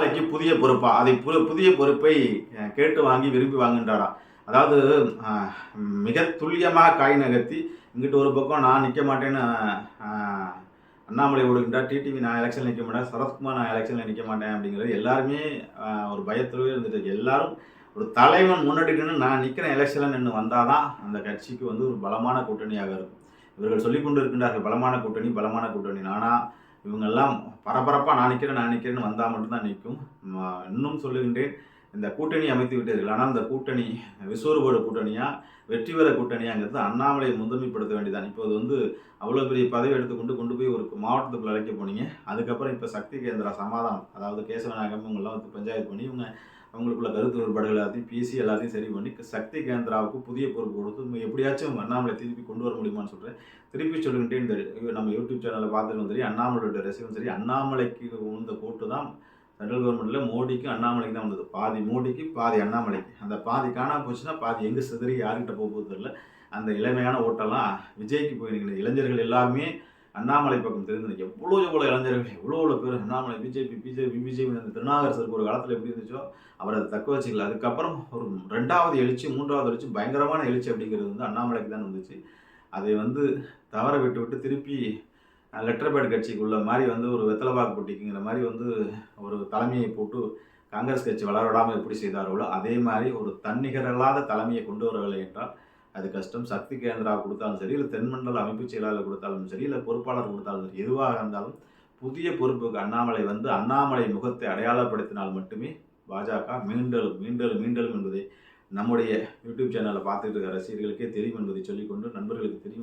அண்ணாமலைக்கு புதிய பொறுப்பா அதை புதிய பொறுப்பை கேட்டு வாங்கி விரும்பி வாங்குகின்றாரா? அதாவது மிக துல்லியமாக காய் நகர்த்தி இங்கிட்டு ஒரு பக்கம் நான் நிற்க மாட்டேன்னு அண்ணாமலை ஓடுகின்றார், டிடிவி நான் எலெக்ஷனில் நிற்க மாட்டேன், சரத்குமார் நான் எலெக்ஷனில் நிற்க மாட்டேன் அப்படிங்கிறது எல்லாருமே ஒரு பயத்திலே இருந்துட்டு எல்லாரும் ஒரு தலைவன் முன்னாடி நான் நிற்கிறேன் எலெக்ஷனில் நின்று வந்தால் தான் அந்த கட்சிக்கு வந்து ஒரு பலமான கூட்டணியாக இருக்கும். இவர்கள் சொல்லிக் கொண்டு இருக்கின்றார்கள் பலமான கூட்டணி. ஆனால் இவங்கெல்லாம் பரபரப்பாக நான் நிற்கிறேன்னு வந்தால் மட்டும்தான் நிற்கும். இன்னும் சொல்லுகின்றேன், இந்த கூட்டணி அமைத்து விட்டீர்கள், ஆனால் இந்த கூட்டணி விஸ்வரூபோட கூட்டணியா வெற்றி பெற கூட்டணியாங்கிறது அண்ணாமலையை முதன்மைப்படுத்த வேண்டியதான். இப்போது வந்து அவ்வளோ பெரிய பதவி கொண்டு போய் ஒரு மாவட்டத்துக்குள்ள அழைக்க போனீங்க. அதுக்கப்புறம் இப்போ சக்தி கேந்திரா சமாதானம், அதாவது கேசவநாயகம் இவங்கெல்லாம் வந்து பஞ்சாயத்து பண்ணி அவங்களுக்குள்ள கருத்து வேறுபாடுகள் எல்லாத்தையும் பேசி எல்லாத்தையும் சரி பண்ணி சக்தி கேந்திராவுக்கு புதிய பொறுப்பு கொடுத்து எப்படியாச்சும் அண்ணாமலை திருப்பி கொண்டு வர முடியுமான்னு சொல்கிறேன். திருப்பி சொல்லுகிட்டே இந்த நம்ம யூடியூப் சேனலில் பார்த்துட்டு சரி, அண்ணாமலையோட ரசிகரும் சரி, அண்ணாமலைக்கு உந்த கூட்டு தான் சென்ட்ரல் கவர்மெண்ட்டில் மோடிக்கு அண்ணாமலைக்கு தான் வந்தது. பாதி மோடிக்கு பாதி அண்ணாமலைக்கு. அந்த பாதி காணாமல் போச்சுன்னா பாதி எங்கே சிதறி யார்கிட்ட போகுது இல்லை. அந்த இளமையான ஓட்டெல்லாம் விஜய்க்கு போய் நிற்கிற இளைஞர்கள் எல்லாருமே அண்ணாமலை பக்கம் தெரிந்து எவ்வளோ இளைஞர்கள் எவ்வளோ பேர் அண்ணாமலை பிஜேபி அந்த திருநாகரசருக்கு ஒரு காலத்தில் எப்படி இருந்துச்சோ அவர் அதை தக்க வச்சுக்கல. அதுக்கப்புறம் ஒரு 2வது எழுச்சி 3வது எழுச்சி பயங்கரமான எழுச்சி அப்படிங்கிறது வந்து அண்ணாமலைக்கு தான் வந்துச்சு. அதை வந்து தவற விட்டு திருப்பி லெட்டர் பேட் கட்சிக்குள்ள மாதிரி வந்து ஒரு வெத்தலைபாக்கு போட்டிக்குங்கிற மாதிரி வந்து ஒரு தலைமையை போட்டு காங்கிரஸ் கட்சி வளரவிடாமல் எப்படி செய்தார்களோ அதே மாதிரி ஒரு தன்னிகரல்லாத தலைமையை கொண்டு வரவில்லை என்றால் அது கஷ்டம். சக்தி கேந்திரா கொடுத்தாலும் சரி, இல்லை தென்மண்டல அமைப்பு செயலாளர் கொடுத்தாலும் சரி, இல்லை பொறுப்பாளர் கொடுத்தாலும் சரி, எதுவாக இருந்தாலும் புதிய பொறுப்புக்கு அண்ணாமலை வந்து அண்ணாமலை முகத்தை அடையாளப்படுத்தினால் மட்டுமே பாஜக மீண்டலும் என்பதை நம்முடைய யூடியூப் சேனலை பார்த்துட்டு இருக்க ரசிகர்களுக்கே தெரியும் என்பதை சொல்லிக்கொண்டு நண்பர்களுக்கு தெரியும்.